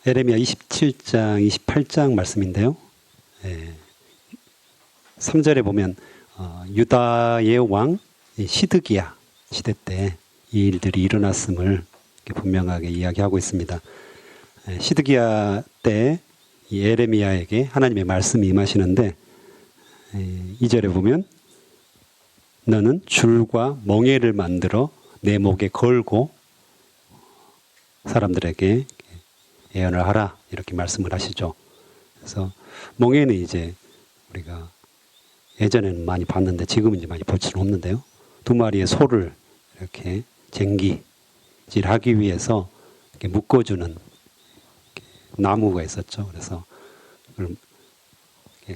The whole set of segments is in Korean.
에레미야 27장, 28장 말씀인데요. 3절에 보면 유다의 왕 시드기야 시대 때 이 일들이 일어났음을 분명하게 이야기하고 있습니다. 시드기야 때 이 에레미야에게 하나님의 말씀이 임하시는데 2절에 보면 너는 줄과 멍에를 만들어 내 목에 걸고 사람들에게 예언을 하라 이렇게 말씀을 하시죠. 그래서 멍에는 이제 우리가 예전에는 많이 봤는데 지금은 이제 많이 볼 수는 없는데요. 두 마리의 소를 이렇게 쟁기질하기 위해서 이렇게 묶어주는 이렇게 나무가 있었죠. 그래서 그걸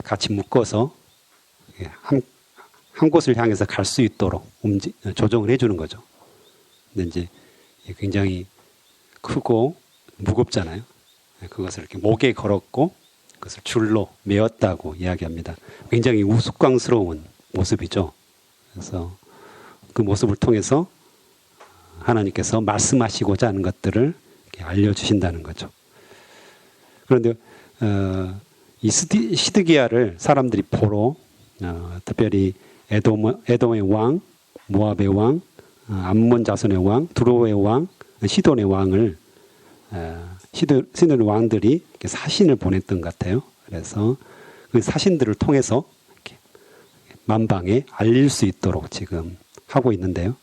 같이 묶어서 한 곳을 향해서 갈 수 있도록 조정을 해주는 거죠. 근데 이제 굉장히 크고 무겁잖아요. 그것을 이렇게 목에 걸었고 그것을 줄로 메었다고 이야기합니다. 굉장히 우스꽝스러운 모습이죠. 그래서 그 모습을 통해서 하나님께서 말씀하시고자 하는 것들을 알려주신다는 거죠. 그런데 이 시드기야를 사람들이 보러 특별히 에돔의 왕, 모압의 왕, 암몬 자손의 왕, 두로의 왕, 시돈의 왕을 시돈의 왕들이 사신을 보냈던 것 같아요. 그래서 그 사신들을 통해서 이렇게 만방에 알릴 수 있도록 지금 하고 있는데요.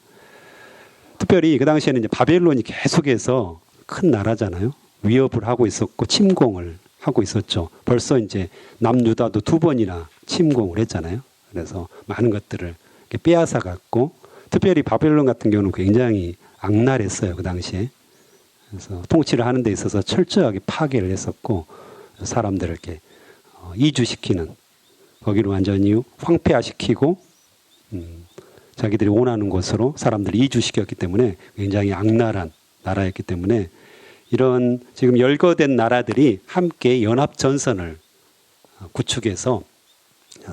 특별히 그 당시에는 이제 바벨론이 계속해서 큰 나라잖아요. 위협을 하고 있었고 침공을 하고 있었죠. 벌써 이제 남유다도 2번이나 침공을 했잖아요. 그래서 많은 것들을 빼앗아 갔고, 특별히 바벨론 같은 경우는 굉장히 악랄했어요. 그 당시에. 그래서 통치를 하는 데 있어서 철저하게 파괴를 했었고, 사람들을 이렇게 이주시키는, 거기를 완전히 황폐화시키고 자기들이 원하는 곳으로 사람들을 이주시켰기 때문에 굉장히 악랄한 나라였기 때문에 이런 지금 열거된 나라들이 함께 연합전선을 구축해서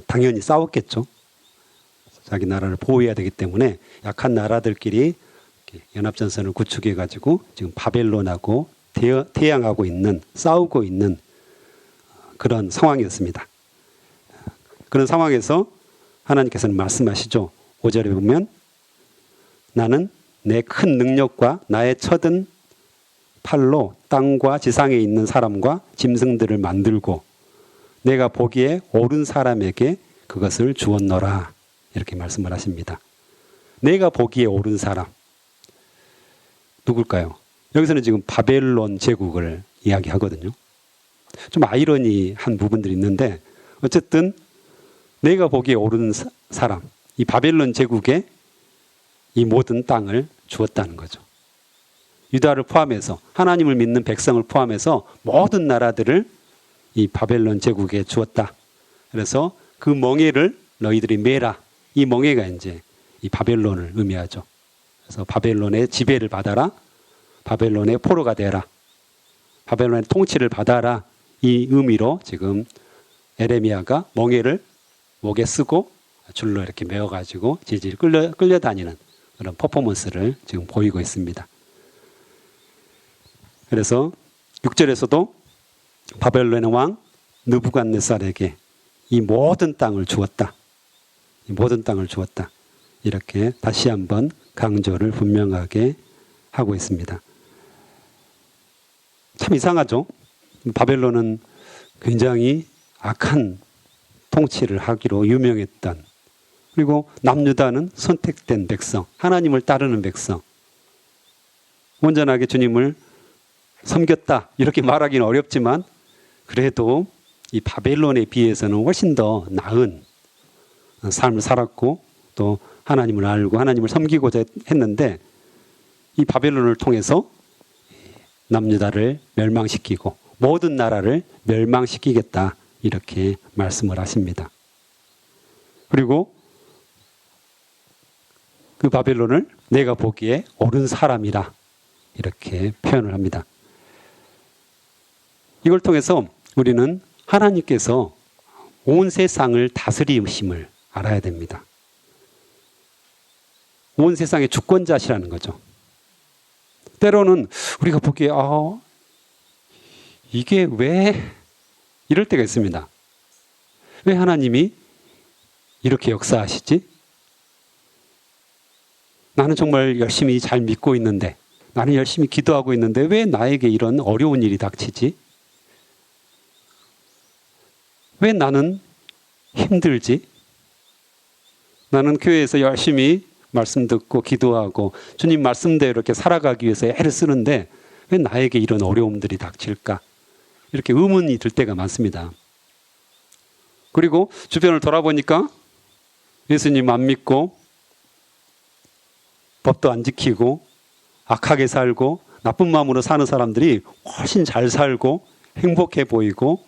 당연히 싸웠겠죠. 자기 나라를 보호해야 되기 때문에 약한 나라들끼리 연합전선을 구축해가지고 지금 바벨론하고 대항하고 있는, 싸우고 있는 그런 상황이었습니다. 그런 상황에서 하나님께서는 말씀하시죠. 5절에 보면 나는 내 큰 능력과 나의 쳐든 팔로 땅과 지상에 있는 사람과 짐승들을 만들고 내가 보기에 옳은 사람에게 그것을 주었노라. 이렇게 말씀을 하십니다. 내가 보기에 옳은 사람. 누굴까요? 여기서는 지금 바벨론 제국을 이야기하거든요. 좀 아이러니한 부분들이 있는데 어쨌든 내가 보기에 옳은 사람, 이 바벨론 제국에 이 모든 땅을 주었다는 거죠. 유다를 포함해서 하나님을 믿는 백성을 포함해서 모든 나라들을 이 바벨론 제국에 주었다. 그래서 그 멍에를 너희들이 메라. 이 멍에가 이제 이 바벨론을 의미하죠. 그래서 바벨론의 지배를 받아라. 바벨론의 포로가 되라. 바벨론의 통치를 받아라. 이 의미로 지금 에레미야가 멍에를 목에 쓰고 줄로 이렇게 메어가지고 질질 끌려다니는 그런 퍼포먼스를 지금 보이고 있습니다. 그래서 6절에서도 바벨론의 왕 느부갓네살에게 이 모든 땅을 주었다. 이 모든 땅을 주었다. 이렇게 다시 한번 강조를 분명하게 하고 있습니다. 참 이상하죠? 바벨론은 굉장히 악한 통치를 하기로 유명했던, 그리고 남유다는 선택된 백성, 하나님을 따르는 백성, 온전하게 주님을 섬겼다 이렇게 말하기는 어렵지만 그래도 이 바벨론에 비해서는 훨씬 더 나은 삶을 살았고 또 하나님을 알고 하나님을 섬기고자 했는데 이 바벨론을 통해서 남유다를 멸망시키고 모든 나라를 멸망시키겠다 이렇게 말씀을 하십니다. 그리고 그 바벨론을 내가 보기에 옳은 사람이라 이렇게 표현을 합니다. 이걸 통해서 우리는 하나님께서 온 세상을 다스리심을 알아야 됩니다. 온 세상의 주권자시라는 거죠. 때로는 우리가 보기에 이게 왜 이럴 때가 있습니다. 왜 하나님이 이렇게 역사하시지? 나는 정말 열심히 잘 믿고 있는데, 나는 열심히 기도하고 있는데 왜 나에게 이런 어려운 일이 닥치지? 왜 나는 힘들지? 나는 교회에서 열심히 말씀 듣고 기도하고 주님 말씀대로 이렇게 살아가기 위해서 애를 쓰는데 왜 나에게 이런 어려움들이 닥칠까? 이렇게 의문이 들 때가 많습니다. 그리고 주변을 돌아보니까 예수님 안 믿고 법도 안 지키고 악하게 살고 나쁜 마음으로 사는 사람들이 훨씬 잘 살고 행복해 보이고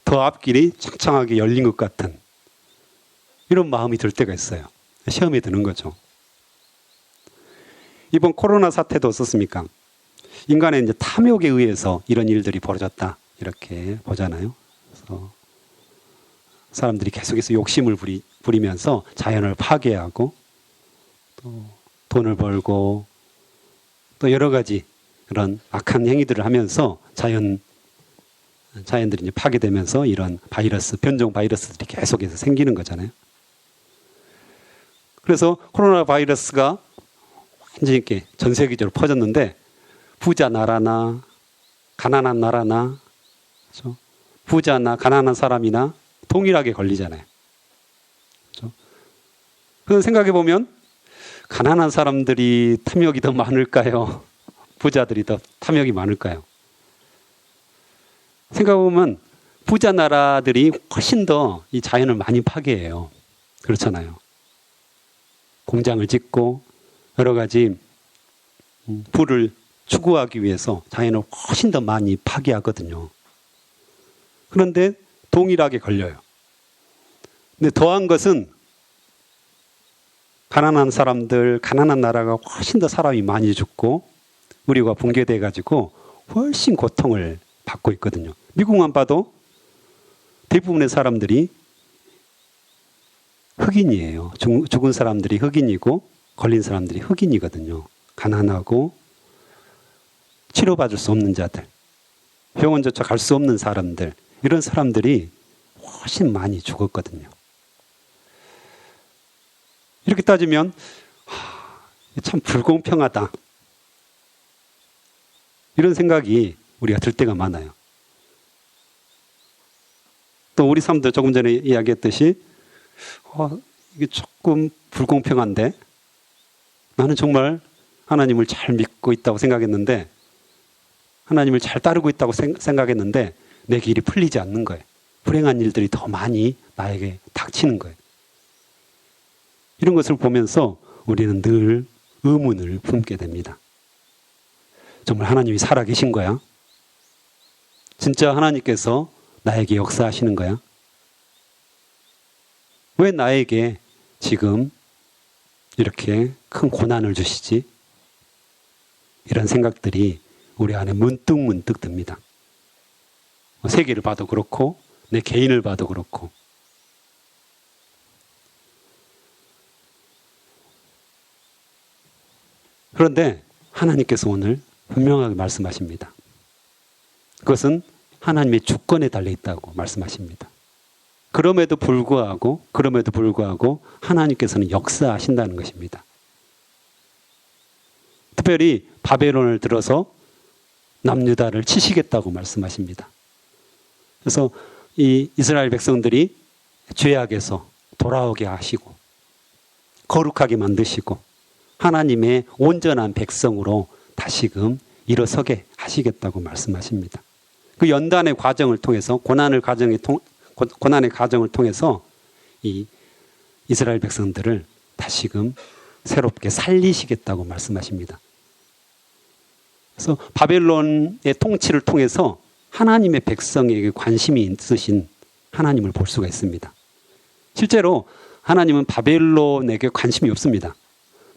더 앞길이 창창하게 열린 것 같은 이런 마음이 들 때가 있어요. 시험에 드는 거죠. 이번 코로나 사태도 어떻습니까? 인간의 이제 탐욕에 의해서 이런 일들이 벌어졌다 이렇게 보잖아요. 그래서 사람들이 계속해서 욕심을 부리면서 자연을 파괴하고 또 돈을 벌고 또 여러 가지 그런 악한 행위들을 하면서 자연들이 이제 파괴되면서 이런 바이러스, 변종 바이러스들이 계속해서 생기는 거잖아요. 그래서 코로나 바이러스가 완전히 이렇게 전 세계적으로 퍼졌는데 부자 나라나 가난한 나라나 그렇죠? 부자나 가난한 사람이나 동일하게 걸리잖아요. 그렇죠? 그래서 생각해 보면 가난한 사람들이 탐욕이 더 많을까요? 부자들이 더 탐욕이 많을까요? 생각해보면 부자 나라들이 훨씬 더 이 자연을 많이 파괴해요. 그렇잖아요. 공장을 짓고 여러 가지 부를 추구하기 위해서 자연을 훨씬 더 많이 파괴하거든요. 그런데 동일하게 걸려요. 근데 더한 것은 가난한 사람들, 가난한 나라가 훨씬 더 사람이 많이 죽고 우리가 붕괴돼 가지고 훨씬 고통을 받고 있거든요. 미국만 봐도 대부분의 사람들이 흑인이에요. 죽은 사람들이 흑인이고 걸린 사람들이 흑인이거든요. 가난하고 치료받을 수 없는 자들, 병원조차 갈 수 없는 사람들, 이런 사람들이 훨씬 많이 죽었거든요. 이렇게 따지면 참 불공평하다. 이런 생각이 우리가 들 때가 많아요. 또 우리 삶도 조금 전에 이야기했듯이 이게 조금 불공평한데 나는 정말 하나님을 잘 믿고 있다고 생각했는데 하나님을 잘 따르고 있다고 생각했는데 내 길이 풀리지 않는 거예요. 불행한 일들이 더 많이 나에게 닥치는 거예요. 이런 것을 보면서 우리는 늘 의문을 품게 됩니다. 정말 하나님이 살아계신 거야? 진짜 하나님께서 나에게 역사하시는 거야? 왜 나에게 지금 이렇게 큰 고난을 주시지? 이런 생각들이 우리 안에 문득문득 듭니다. 세계를 봐도 그렇고 내 개인을 봐도 그렇고 그런데 하나님께서 오늘 분명하게 말씀하십니다. 그것은 하나님의 주권에 달려있다고 말씀하십니다. 그럼에도 불구하고 하나님께서는 역사하신다는 것입니다. 특별히 바벨론을 들어서 남유다를 치시겠다고 말씀하십니다. 그래서 이 이스라엘 백성들이 죄악에서 돌아오게 하시고 거룩하게 만드시고 하나님의 온전한 백성으로 다시금 일어서게 하시겠다고 말씀하십니다. 그 연단의 과정을 통해서 고난의 과정을 통해서 이 이스라엘 백성들을 다시금 새롭게 살리시겠다고 말씀하십니다. 그래서 바벨론의 통치를 통해서 하나님의 백성에게 관심이 있으신 하나님을 볼 수가 있습니다. 실제로 하나님은 바벨론에게 관심이 없습니다.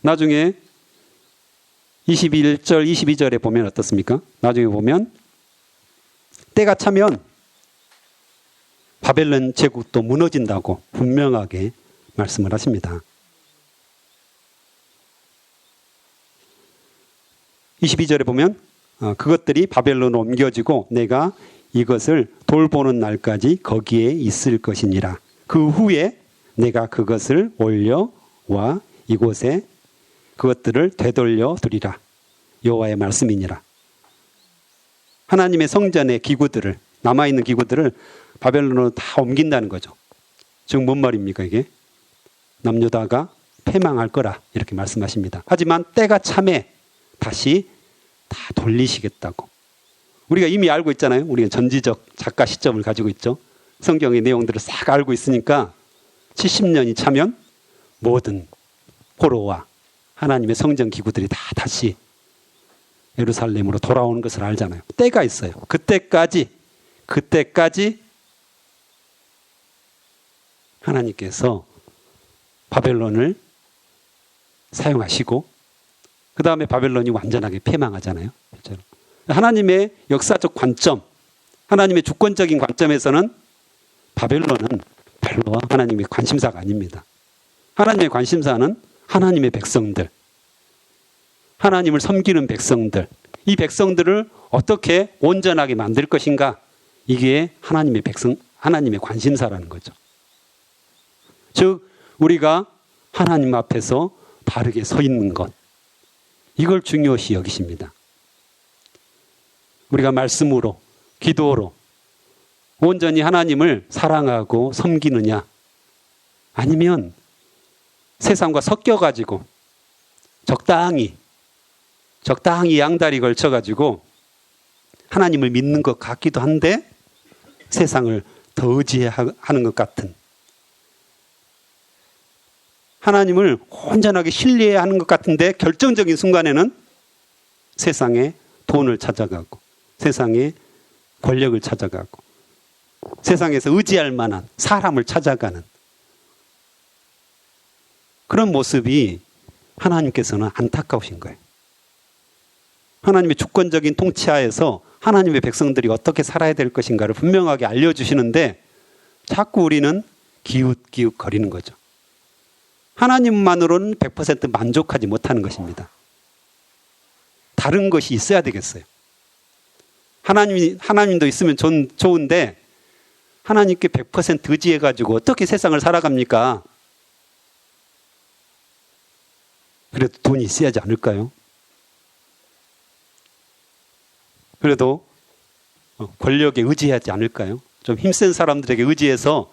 나중에 21절, 22절에 보면 어떻습니까? 나중에 보면 때가 차면 바벨론 제국도 무너진다고 분명하게 말씀을 하십니다. 22절에 보면 그것들이 바벨론으로 옮겨지고 내가 이것을 돌보는 날까지 거기에 있을 것이니라. 그 후에 내가 그것을 올려와 이곳에 그것들을 되돌려 두리라. 여호와의 말씀이니라. 하나님의 성전의 기구들을, 남아있는 기구들을 바벨론으로 다 옮긴다는 거죠. 즉 뭔 말입니까 이게? 남유다가 패망할 거라 이렇게 말씀하십니다. 하지만 때가 참에 다시 다 돌리시겠다고. 우리가 이미 알고 있잖아요. 우리가 전지적 작가 시점을 가지고 있죠. 성경의 내용들을 싹 알고 있으니까 70년이 차면 모든 포로와 하나님의 성전 기구들이 다 다시 예루살렘으로 돌아오는 것을 알잖아요. 때가 있어요. 그때까지 하나님께서 바벨론을 사용하시고 그 다음에 바벨론이 완전하게 패망하잖아요. 하나님의 역사적 관점, 하나님의 주권적인 관점에서는 바벨론은 별로 하나님의 관심사가 아닙니다. 하나님의 관심사는 하나님의 백성들, 하나님을 섬기는 백성들, 이 백성들을 어떻게 온전하게 만들 것인가, 이게 하나님의 백성, 하나님의 관심사라는 거죠. 즉 우리가 하나님 앞에서 바르게 서 있는 것, 이걸 중요시 여기십니다. 우리가 말씀으로, 기도로 온전히 하나님을 사랑하고 섬기느냐, 아니면 세상과 섞여가지고 적당히 양다리 걸쳐가지고 하나님을 믿는 것 같기도 한데 세상을 더 의지하는 것 같은, 하나님을 온전하게 신뢰해야 하는 것 같은데 결정적인 순간에는 세상에 돈을 찾아가고 세상에 권력을 찾아가고 세상에서 의지할 만한 사람을 찾아가는 그런 모습이 하나님께서는 안타까우신 거예요. 하나님의 주권적인 통치하에서 하나님의 백성들이 어떻게 살아야 될 것인가를 분명하게 알려주시는데 자꾸 우리는 기웃기웃 거리는 거죠. 하나님만으로는 100% 만족하지 못하는 것입니다. 다른 것이 있어야 되겠어요. 하나님도 있으면 좋은데 하나님께 100% 의지해가지고 어떻게 세상을 살아갑니까? 그래도 돈이 있어야 하지 않을까요? 그래도 권력에 의지하지 않을까요? 좀 힘센 사람들에게 의지해서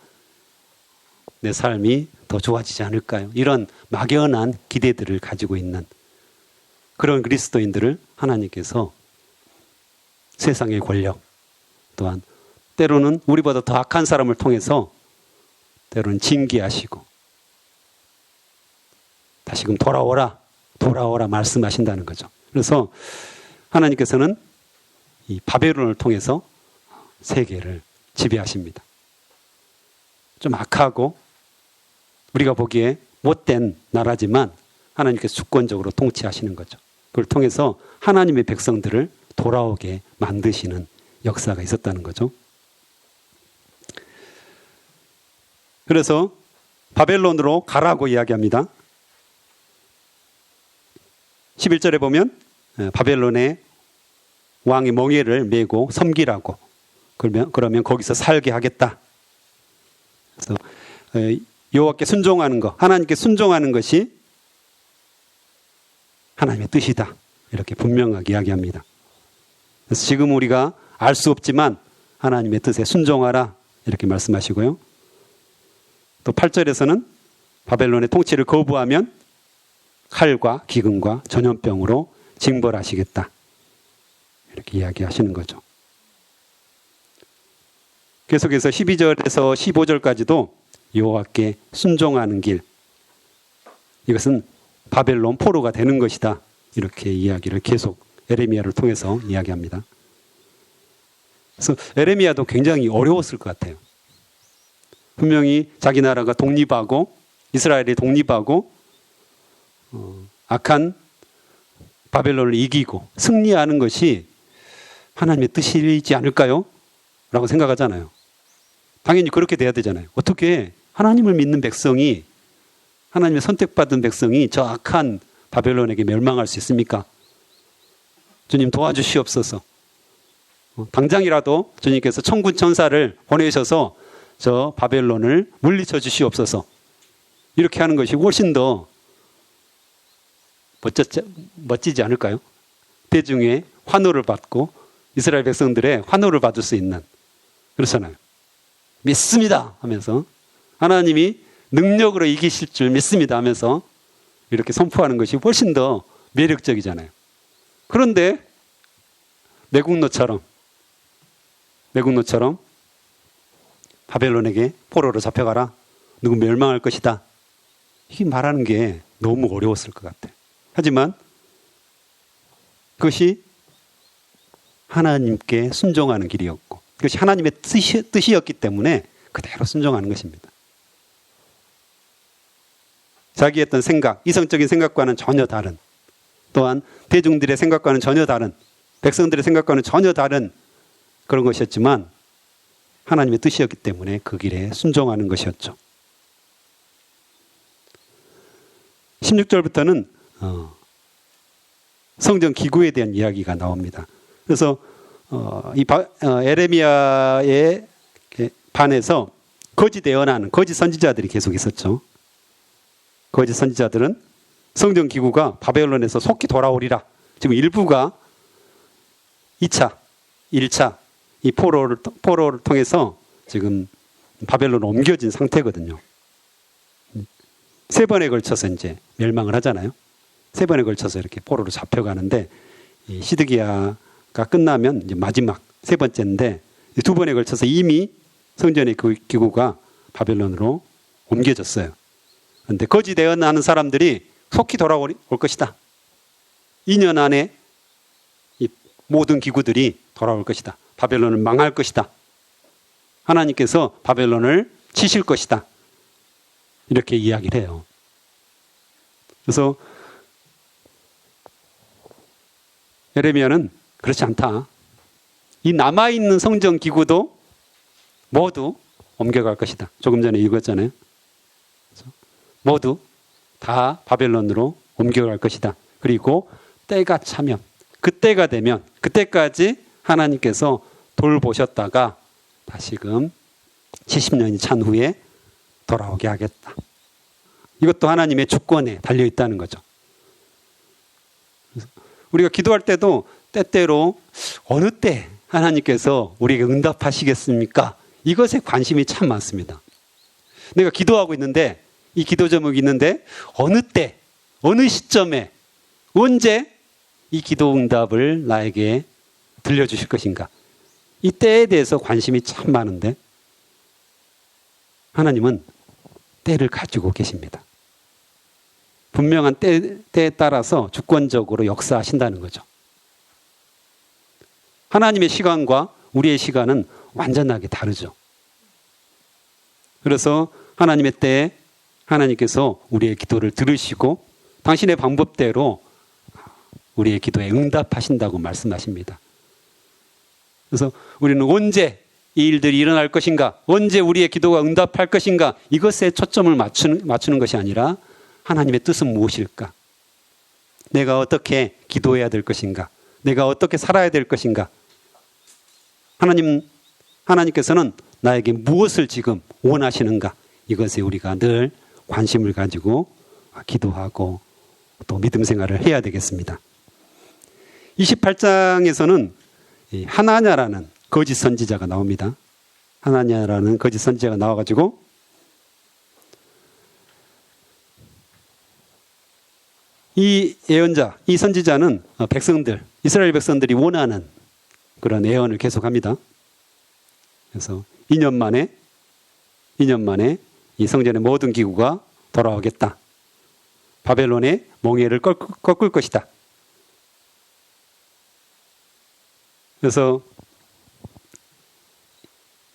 내 삶이 더 좋아지지 않을까요? 이런 막연한 기대들을 가지고 있는 그런 그리스도인들을 하나님께서 세상의 권력, 또한 때로는 우리보다 더 악한 사람을 통해서 때로는 징계하시고 다시금 돌아오라 말씀하신다는 거죠. 그래서 하나님께서는 이 바벨론을 통해서 세계를 지배하십니다. 좀 악하고 우리가 보기에 못된 나라지만 하나님께서 주권적으로 통치하시는 거죠. 그걸 통해서 하나님의 백성들을 돌아오게 만드시는 역사가 있었다는 거죠. 그래서 바벨론으로 가라고 이야기합니다. 11절에 보면 바벨론의 왕의 멍에를 메고 섬기라고, 그러면 거기서 살게 하겠다. 그래서 여호와께 순종하는 것, 하나님께 순종하는 것이 하나님의 뜻이다. 이렇게 분명하게 이야기합니다. 그래서 지금 우리가 알 수 없지만 하나님의 뜻에 순종하라 이렇게 말씀하시고요. 또 8절에서는 바벨론의 통치를 거부하면 칼과 기근과 전염병으로 징벌하시겠다. 이렇게 이야기하시는 거죠. 계속해서 12절에서 15절까지도 여호와께 순종하는 길, 이것은 바벨론 포로가 되는 것이다. 이렇게 이야기를 계속 에레미야를 통해서 이야기합니다. 그래서 에레미야도 굉장히 어려웠을 것 같아요. 분명히 자기 나라가 독립하고 이스라엘이 독립하고 악한 바벨론을 이기고 승리하는 것이 하나님의 뜻이지 않을까요? 라고 생각하잖아요. 당연히 그렇게 돼야 되잖아요. 어떻게 하나님을 믿는 백성이, 하나님의 선택받은 백성이 저 악한 바벨론에게 멸망할 수 있습니까? 주님 도와주시옵소서. 당장이라도 주님께서 천군 천사를 보내셔서 저 바벨론을 물리쳐 주시옵소서. 이렇게 하는 것이 훨씬 더 멋지지 않을까요? 대중의 환호를 받고 이스라엘 백성들의 환호를 받을 수 있는, 그렇잖아요. 믿습니다 하면서 하나님이 능력으로 이기실 줄 믿습니다 하면서 이렇게 선포하는 것이 훨씬 더 매력적이잖아요. 그런데 내국노처럼 바벨론에게 포로로 잡혀가라, 누구 멸망할 것이다, 이게 말하는 게 너무 어려웠을 것 같아요. 하지만 그것이 하나님께 순종하는 길이었고, 그것이 하나님의 뜻이었기 때문에 그대로 순종하는 것입니다. 자기의 어떤 생각, 이성적인 생각과는 전혀 다른, 또한 대중들의 생각과는 전혀 다른, 백성들의 생각과는 전혀 다른 그런 것이었지만 하나님의 뜻이었기 때문에 그 길에 순종하는 것이었죠. 16절부터는 성전 기구에 대한 이야기가 나옵니다. 그래서 에레미야의 반에서 거짓 예언하는 거짓 선지자들이 계속 있었죠. 거짓 선지자들은 성전 기구가 바벨론에서 속히 돌아오리라. 지금 일부가 2차, 1차 이 포로를 통해서 지금 바벨론으로 옮겨진 상태거든요. 3번에 걸쳐서 이제 멸망을 하잖아요. 3번에 걸쳐서 이렇게 포로로 잡혀가는데, 이 시드기야가 끝나면 이제 마지막 3번째인데 2번에 걸쳐서 이미 성전의 그 기구가 바벨론으로 옮겨졌어요. 그런데 거짓 예언하는 사람들이 속히 돌아올 것이다. 2년 안에 이 모든 기구들이 돌아올 것이다. 바벨론은 망할 것이다. 하나님께서 바벨론을 치실 것이다. 이렇게 이야기를 해요. 그래서 예레미야는 그렇지 않다. 이 남아있는 성전 기구도 모두 옮겨갈 것이다. 조금 전에 읽었잖아요. 모두 다 바벨론으로 옮겨갈 것이다. 그리고 때가 차면, 그때가 되면, 그때까지 하나님께서 돌보셨다가 다시금 70년이 찬 후에 돌아오게 하겠다. 이것도 하나님의 주권에 달려있다는 거죠. 우리가 기도할 때도 때때로 어느 때 하나님께서 우리에게 응답하시겠습니까? 이것에 관심이 참 많습니다. 내가 기도하고 있는데, 이 기도 제목이 있는데 어느 때, 어느 시점에, 언제 이 기도 응답을 나에게 들려주실 것인가? 이 때에 대해서 관심이 참 많은데 하나님은 때를 가지고 계십니다. 분명한 때에 따라서 주권적으로 역사하신다는 거죠. 하나님의 시간과 우리의 시간은 완전하게 다르죠. 그래서 하나님의 때에 하나님께서 우리의 기도를 들으시고 당신의 방법대로 우리의 기도에 응답하신다고 말씀하십니다. 그래서 우리는 언제 이 일들이 일어날 것인가, 언제 우리의 기도가 응답할 것인가, 이것에 초점을 맞추는 것이 아니라 하나님의 뜻은 무엇일까? 내가 어떻게 기도해야 될 것인가? 내가 어떻게 살아야 될 것인가? 하나님께서는 나에게 무엇을 지금 원하시는가? 이것에 우리가 늘 관심을 가지고 기도하고 또 믿음 생활을 해야 되겠습니다. 28장에서는 하나냐라는 거짓 선지자가 나옵니다. 하나냐라는 거짓 선지자가 나와가지고 이 예언자, 이 선지자는 백성들, 이스라엘 백성들이 원하는 그런 예언을 계속합니다. 그래서 2년 만에 이 성전의 모든 기구가 돌아오겠다. 바벨론의 몽해를 꺾을 것이다. 그래서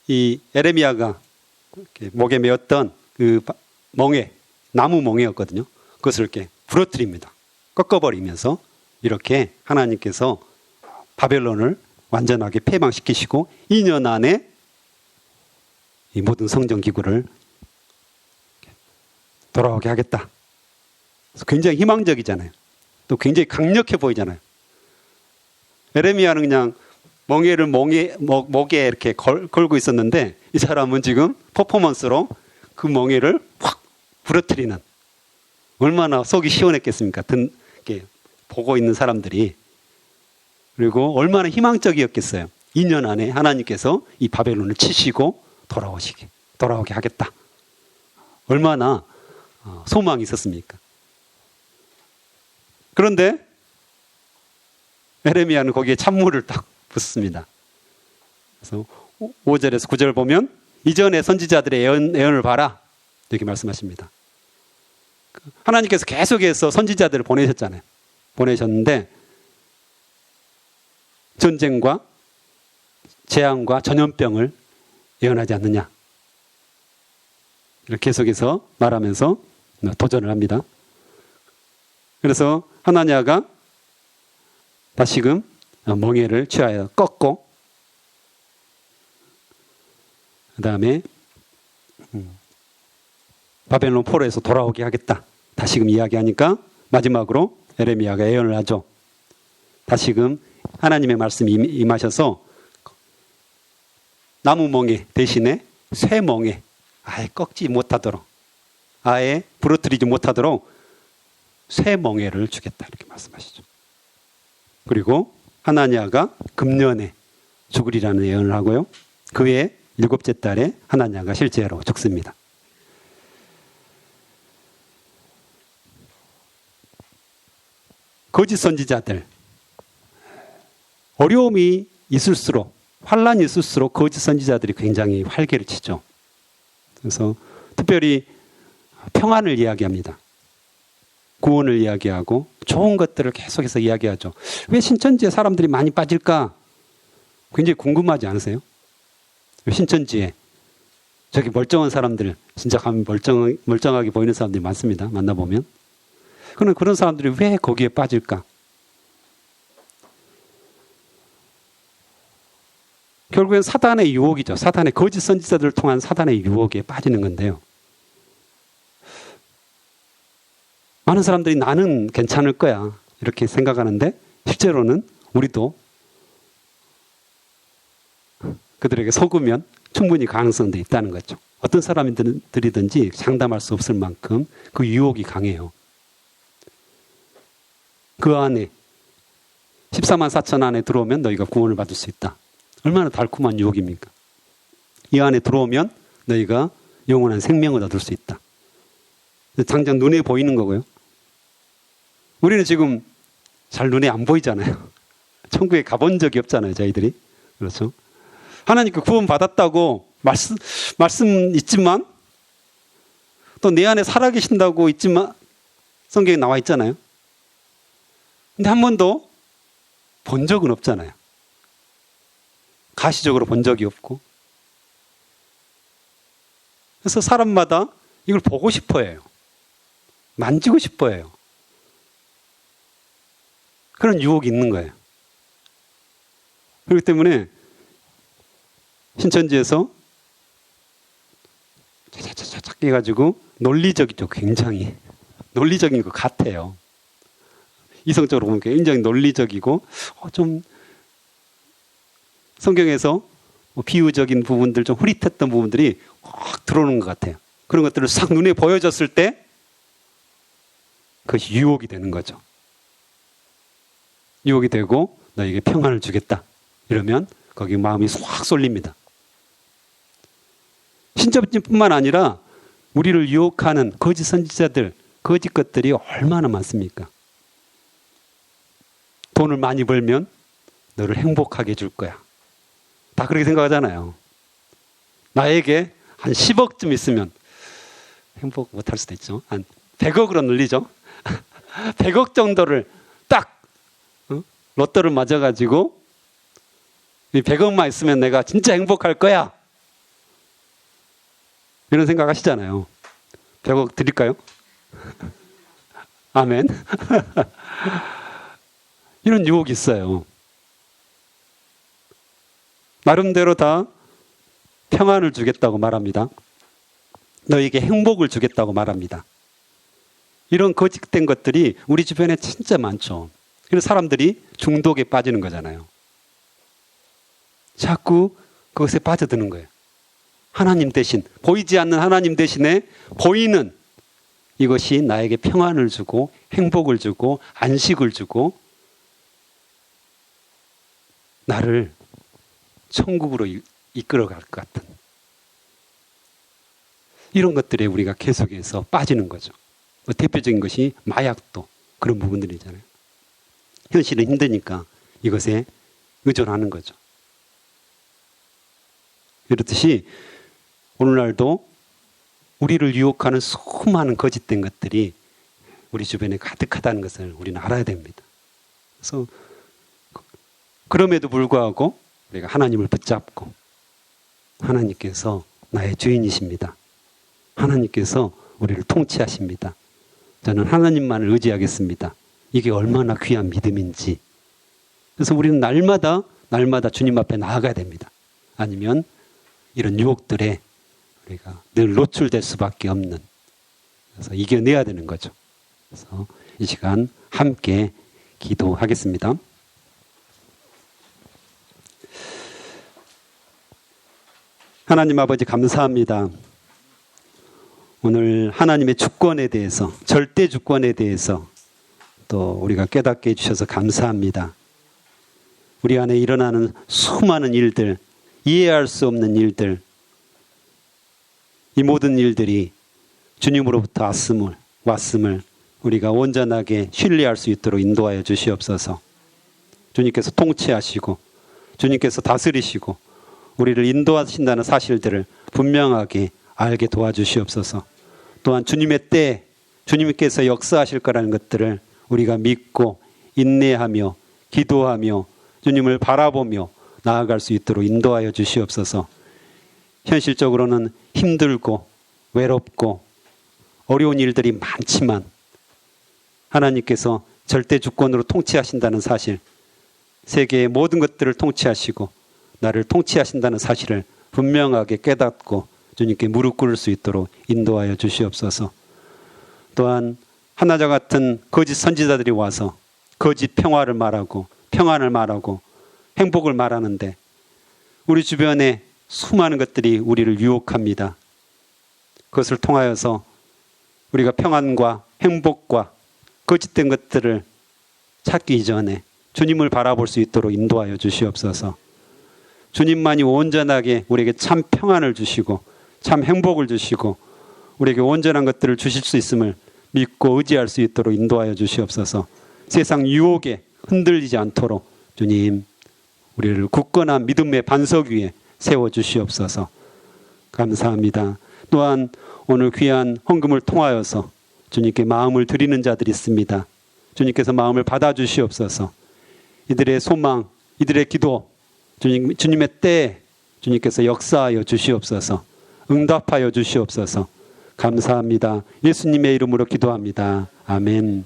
이 에레미야가 목에 메었던 그 멍에, 나무 멍에였거든요. 그것을 이렇게 부러뜨립니다. 꺾어버리면서 이렇게 하나님께서 바벨론을 완전하게 폐망시키시고 2년 안에 이 모든 성전 기구를 돌아오게 하겠다. 그래서 굉장히 희망적이잖아요. 또 굉장히 강력해 보이잖아요. 에레미야는 그냥 멍에를 목에 이렇게 걸고 있었는데 이 사람은 지금 퍼포먼스로 그 멍에를 확 부러뜨리는, 얼마나 속이 시원했겠습니까? 이렇게 보고 있는 사람들이. 그리고 얼마나 희망적이었겠어요. 2년 안에 하나님께서 이 바벨론을 치시고 돌아오게 하겠다. 얼마나 소망이 있었습니까? 그런데 에레미야는 거기에 찬물을 딱 붓습니다. 그래서 5절에서 9절 보면 이전에 선지자들의 예언을 봐라, 이렇게 말씀하십니다. 하나님께서 계속해서 선지자들을 보내셨잖아요. 보내셨는데 전쟁과 재앙과 전염병을 예언하지 않느냐, 이렇게 계속해서 말하면서 도전을 합니다. 그래서 하나냐가 다시금 멍에를 취하여 꺾고, 그 다음에 바벨론 포로에서 돌아오게 하겠다, 다시금 이야기하니까 마지막으로 에레미야가 예언을 하죠. 다시금 하나님의 말씀이 임하셔서 나무 멍에 대신에 쇠 멍에 아예 꺾지 못하도록, 아예 부러뜨리지 못하도록 쇠 멍에를 주겠다, 이렇게 말씀하시죠. 그리고 하나냐가 금년에 죽으리라는 예언을 하고요. 그 해에 7째 달에 하나냐가 실제로 죽습니다. 거짓 선지자들, 어려움이 있을수록, 환란이 있을수록 거짓 선지자들이 굉장히 활개를 치죠. 그래서 특별히 평안을 이야기합니다. 구원을 이야기하고 좋은 것들을 계속해서 이야기하죠. 왜 신천지에 사람들이 많이 빠질까? 굉장히 궁금하지 않으세요? 신천지에 저기 멀쩡한 사람들, 진짜 가면 멀쩡하게 보이는 사람들이 많습니다. 만나보면. 그런 사람들이 왜 거기에 빠질까? 결국엔 사단의 유혹이죠. 사단의 거짓 선지자들을 통한 사단의 유혹에 빠지는 건데요. 많은 사람들이 나는 괜찮을 거야, 이렇게 생각하는데 실제로는 우리도 그들에게 속으면 충분히 가능성도 있다는 거죠. 어떤 사람들이든지 장담할 수 없을 만큼 그 유혹이 강해요. 그 안에 14만 4천 안에 들어오면 너희가 구원을 받을 수 있다. 얼마나 달콤한 유혹입니까? 이 안에 들어오면 너희가 영원한 생명을 얻을 수 있다. 당장 눈에 보이는 거고요. 우리는 지금 잘 눈에 안 보이잖아요. 천국에 가본 적이 없잖아요, 저희들이. 그렇죠? 하나님께 구원 받았다고 말씀 있지만, 또 내 안에 살아계신다고 있지만, 성경에 나와 있잖아요. 근데 한 번도 본 적은 없잖아요. 가시적으로 본 적이 없고. 그래서 사람마다 이걸 보고 싶어 해요. 만지고 싶어 해요. 그런 유혹이 있는 거예요. 그렇기 때문에 신천지에서 차차차차 해가지고 논리적이죠. 굉장히 논리적인 것 같아요. 이성적으로 보면 굉장히 논리적이고 좀 성경에서 비유적인 부분들, 좀 흐릿했던 부분들이 확 들어오는 것 같아요. 그런 것들을 싹 눈에 보여졌을 때 그것이 유혹이 되는 거죠. 유혹이 되고 너에게 평안을 주겠다, 이러면 거기 마음이 확 쏠립니다. 신천지뿐만 아니라 우리를 유혹하는 거짓 선지자들, 거짓 것들이 얼마나 많습니까? 돈을 많이 벌면 너를 행복하게 해줄 거야. 다 그렇게 생각하잖아요. 나에게 한 10억쯤 있으면 행복 못할 수도 있죠. 한 100억으로 늘리죠. 100억 정도를 딱 로또를 맞아가지고 100억만 있으면 내가 진짜 행복할 거야, 이런 생각 하시잖아요. 100억 드릴까요? 아멘. 이런 유혹이 있어요. 나름대로 다 평안을 주겠다고 말합니다. 너에게 행복을 주겠다고 말합니다. 이런 거짓된 것들이 우리 주변에 진짜 많죠. 그래서 사람들이 중독에 빠지는 거잖아요. 자꾸 그것에 빠져드는 거예요. 하나님 대신, 보이지 않는 하나님 대신에 보이는 이것이 나에게 평안을 주고 행복을 주고 안식을 주고 나를 천국으로 이끌어갈 것 같은 이런 것들에 우리가 계속해서 빠지는 거죠. 대표적인 것이 마약도 그런 부분들이잖아요. 현실은 힘드니까 이것에 의존하는 거죠. 이렇듯이 오늘날도 우리를 유혹하는 수많은 거짓된 것들이 우리 주변에 가득하다는 것을 우리는 알아야 됩니다. 그래서 그럼에도 불구하고 우리가 하나님을 붙잡고 하나님께서 나의 주인이십니다. 하나님께서 우리를 통치하십니다. 저는 하나님만을 의지하겠습니다. 이게 얼마나 귀한 믿음인지. 그래서 우리는 날마다 주님 앞에 나아가야 됩니다. 아니면 이런 유혹들에 우리가 늘 노출될 수밖에 없는, 그래서 이겨내야 되는 거죠. 그래서 이 시간 함께 기도하겠습니다. 하나님 아버지 감사합니다. 오늘 하나님의 주권에 대해서, 절대 주권에 대해서 또 우리가 깨닫게 해주셔서 감사합니다. 우리 안에 일어나는 수많은 일들, 이해할 수 없는 일들, 이 모든 일들이 주님으로부터 왔음을 우리가 온전하게 신뢰할 수 있도록 인도하여 주시옵소서. 주님께서 통치하시고 주님께서 다스리시고 우리를 인도하신다는 사실들을 분명하게 알게 도와주시옵소서. 또한 주님의 때에 주님께서 역사하실 거라는 것들을 우리가 믿고 인내하며 기도하며 주님을 바라보며 나아갈 수 있도록 인도하여 주시옵소서. 현실적으로는 힘들고 외롭고 어려운 일들이 많지만 하나님께서 절대 주권으로 통치하신다는 사실, 세계의 모든 것들을 통치하시고 나를 통치하신다는 사실을 분명하게 깨닫고 주님께 무릎 꿇을 수 있도록 인도하여 주시옵소서. 또한 하나자 같은 거짓 선지자들이 와서 거짓 평화를 말하고 평안을 말하고 행복을 말하는데 우리 주변에 수많은 것들이 우리를 유혹합니다. 그것을 통하여서 우리가 평안과 행복과 거짓된 것들을 찾기 이전에 주님을 바라볼 수 있도록 인도하여 주시옵소서. 주님만이 온전하게 우리에게 참 평안을 주시고 참 행복을 주시고 우리에게 온전한 것들을 주실 수 있음을 믿고 의지할 수 있도록 인도하여 주시옵소서. 세상 유혹에 흔들리지 않도록 주님 우리를 굳건한 믿음의 반석 위에 세워주시옵소서. 감사합니다. 또한 오늘 귀한 헌금을 통하여서 주님께 마음을 드리는 자들이 있습니다. 주님께서 마음을 받아주시옵소서. 이들의 소망, 이들의 기도, 주님의 때에 주님께서 역사하여 주시옵소서. 응답하여 주시옵소서. 감사합니다. 예수님의 이름으로 기도합니다. 아멘.